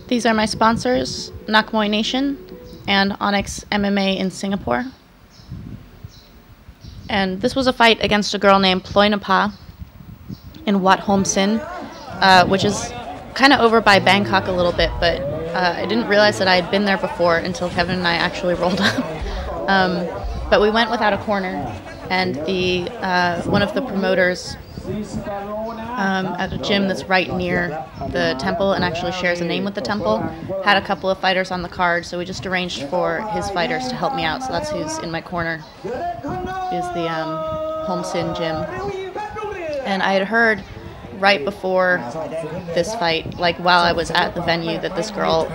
These are my sponsors, Muay Nation and Onyx MMA in Singapore. And this was a fight against a girl named Ploynapa in Wat Hom Sin, which is kind of over by Bangkok a little bit, but I didn't realize that I had been there before until Kevin and I actually rolled up. But we went without a corner, and one of the promoters at a gym that's right near the temple and actually shares a name with the temple had a couple of fighters on the card, so we just arranged for his fighters to help me out. So that's who's in my corner, is the Hom Sin gym. And I had heard right before this fight, like while I was at the venue, that this girl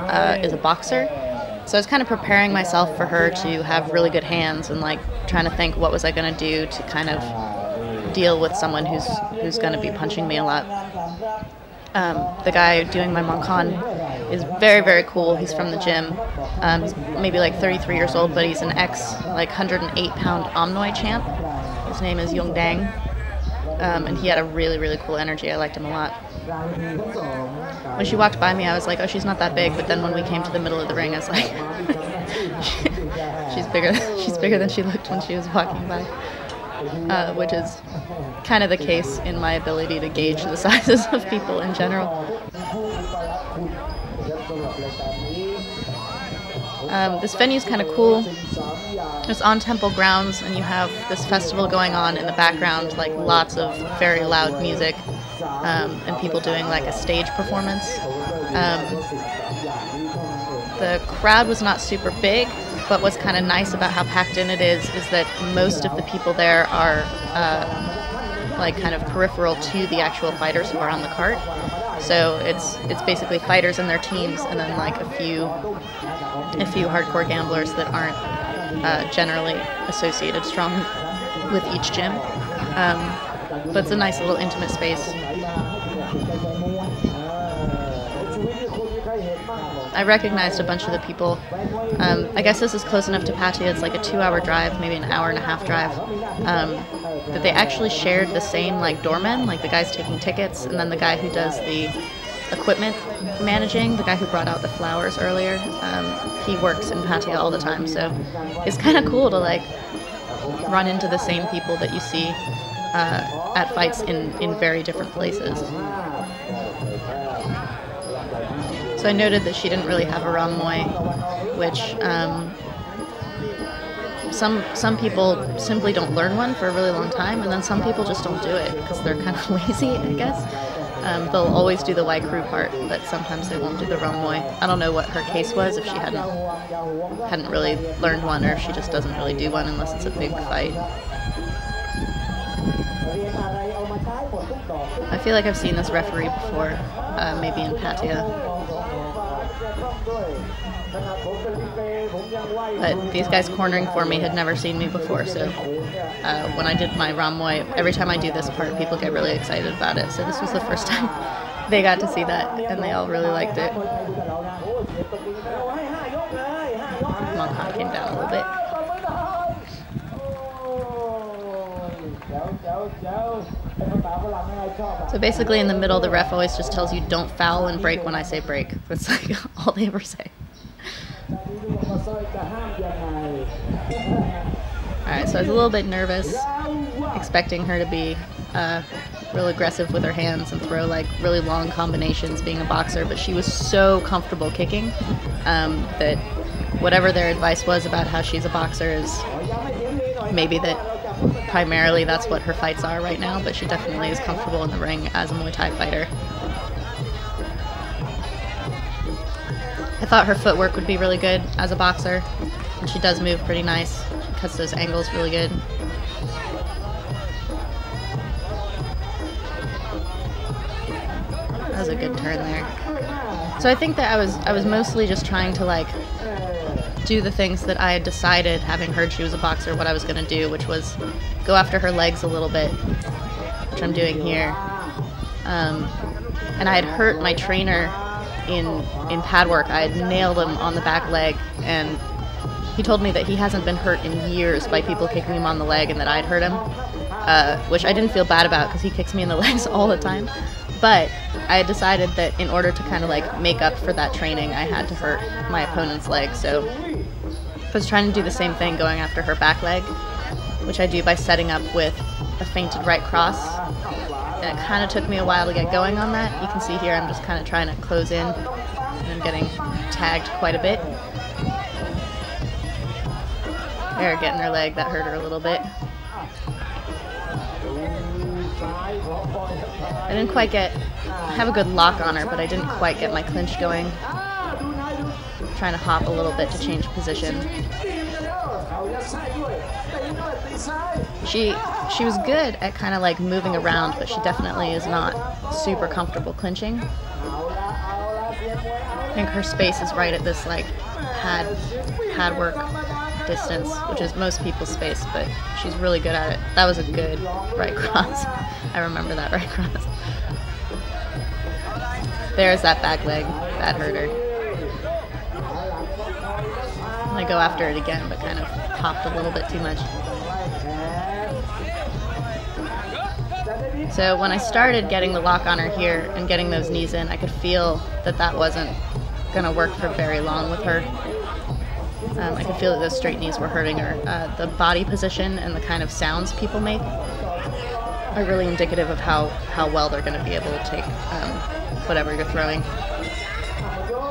is a boxer. So I was kind of preparing myself for her to have really good hands and like trying to think what was I going to do to kind of deal with someone who's going to be punching me a lot. The guy doing my Monkan is very, very cool. He's from the gym. He's maybe like 33 years old, but he's an like 108-pound Omnoy champ. His name is Yung Dang. And he had a really, really cool energy. I liked him a lot. When she walked by me, I was like, oh, she's not that big. But then when we came to the middle of the ring, I was like, she's bigger than she looked when she was walking by. Which is kind of the case in my ability to gauge the sizes of people in general. This venue's kind of cool. It's on temple grounds, and you have this festival going on in the background, like lots of very loud music, and people doing like a stage performance. The crowd was not super big, but what's kind of nice about how packed in it is that most of the people there are like kind of peripheral to the actual fighters who are on the cart. So it's basically fighters and their teams, and then like a few hardcore gamblers that aren't generally associated strongly with each gym. But it's a nice little intimate space. I recognized a bunch of the people. I guess this is close enough to Pattaya. It's like a 2-hour drive, maybe an hour-and-a-half drive. That they actually shared the same like doorman, like the guy's taking tickets, and then the guy who does the equipment managing, the guy who brought out the flowers earlier. He works in Pattaya all the time, so it's kind of cool to like run into the same people that you see at fights in very different places. So I noted that she didn't really have a Ram Muay, which some people simply don't learn one for a really long time, and then some people just don't do it because they're kind of lazy, I guess. They'll always do the Wai Crew part, but sometimes they won't do the Ram Muay. I don't know what her case was, if she hadn't really learned one, or if she just doesn't really do one unless it's a big fight. I feel like I've seen this referee before, maybe in Pattaya. But these guys cornering for me had never seen me before, so when I did my Ram Muay, every time I do this part, people get really excited about it. So this was the first time they got to see that, and they all really liked it. Monkan came down a little bit. So basically in the middle, the ref always just tells you don't foul and break when I say break. That's like all they ever say. Alright, so I was a little bit nervous, expecting her to be real aggressive with her hands and throw like really long combinations being a boxer, but she was so comfortable kicking that whatever their advice was about how she's a boxer is maybe that primarily that's what her fights are right now, but she definitely is comfortable in the ring as a Muay Thai fighter. I thought her footwork would be really good as a boxer, and she does move pretty nice, cuts those angles really good. That was a good turn there. So I think that I was mostly just trying to like do the things that I had decided, having heard she was a boxer, what I was going to do, which was go after her legs a little bit, which I'm doing here. And I had hurt my trainer in pad work. I had nailed him on the back leg, and he told me that he hasn't been hurt in years by people kicking him on the leg, and that I'd hurt him, which I didn't feel bad about because he kicks me in the legs all the time. But I decided that in order to kind of like make up for that training, I had to hurt my opponent's leg. So I was trying to do the same thing, going after her back leg, which I do by setting up with a feinted right cross. And it kind of took me a while to get going on that. You can see here I'm just kind of trying to close in, and I'm getting tagged quite a bit. They're getting their leg, that hurt her a little bit. I didn't quite have a good lock on her, but I didn't quite get my clinch going. Trying to hop a little bit to change position. She was good at kind of like moving around, but she definitely is not super comfortable clinching. I think her space is right at this like pad work distance, which is most people's space, but she's really good at it. That was a good right cross. I remember that right cross. There's that back leg. That hurt her. I go after it again, but kind of hopped a little bit too much. So when I started getting the lock on her here and getting those knees in, I could feel that that wasn't going to work for very long with her. I could feel that those straight knees were hurting her. The body position and the kind of sounds people make are really indicative of how well they're going to be able to take whatever you're throwing.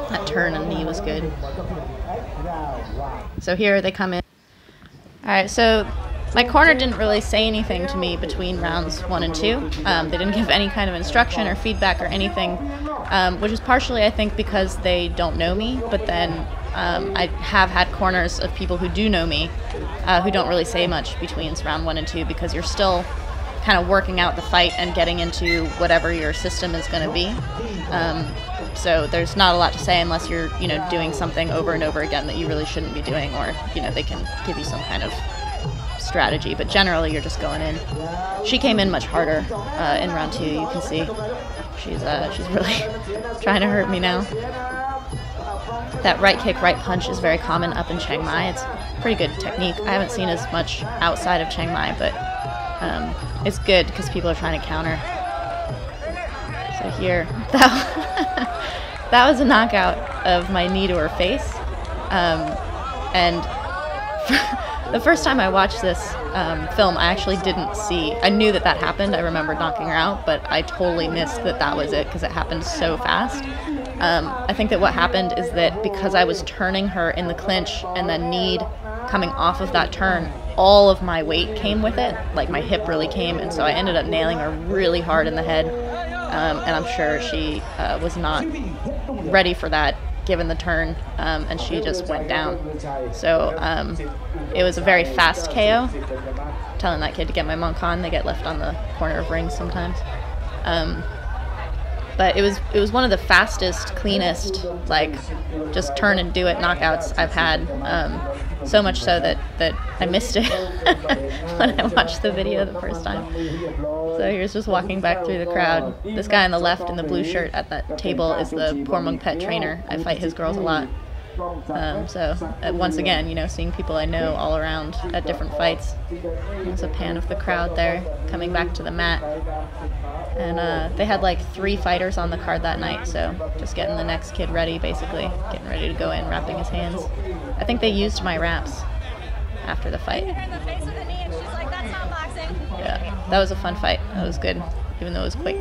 That turn and knee was good. So here they come in. Alright, so my corner didn't really say anything to me between rounds 1 and 2. They didn't give any kind of instruction or feedback or anything, which is partially, I think, because they don't know me, but then I have had corners of people who do know me who don't really say much between round 1 and 2 because you're still kind of working out the fight and getting into whatever your system is going to be. So there's not a lot to say unless you're, doing something over and over again that you really shouldn't be doing, or, they can give you some kind of strategy, but generally you're just going in. She came in much harder in round 2, you can see. She's really trying to hurt me now. That right kick, right punch is very common up in Chiang Mai. It's pretty good technique. I haven't seen as much outside of Chiang Mai, but it's good because people are trying to counter. So here, that was a knockout of my knee to her face. And the first time I watched this film, I actually didn't see. I knew that happened. I remember knocking her out, but I totally missed that was it because it happened so fast. I think that what happened is that because I was turning her in the clinch and then kneed coming off of that turn, all of my weight came with it. Like my hip really came, and so I ended up nailing her really hard in the head. And I'm sure she was not ready for that given the turn, and she just went down. So it was a very fast KO. Telling that kid to get my monk on. They get left on the corner of rings sometimes. But it was one of the fastest, cleanest, like just turn and do it knockouts I've had. So much so that I missed it when I watched the video the first time. So here's just walking back through the crowd. This guy on the left in the blue shirt at that table is the Poor Monk Pet trainer. I fight his girls a lot. So once again, seeing people I know all around at different fights. There's a pan of the crowd there coming back to the mat. And they had like 3 fighters on the card that night, so just getting the next kid ready, basically. Getting ready to go in, wrapping his hands. I think they used my wraps after the fight. Yeah, that was a fun fight. That was good, even though it was quick.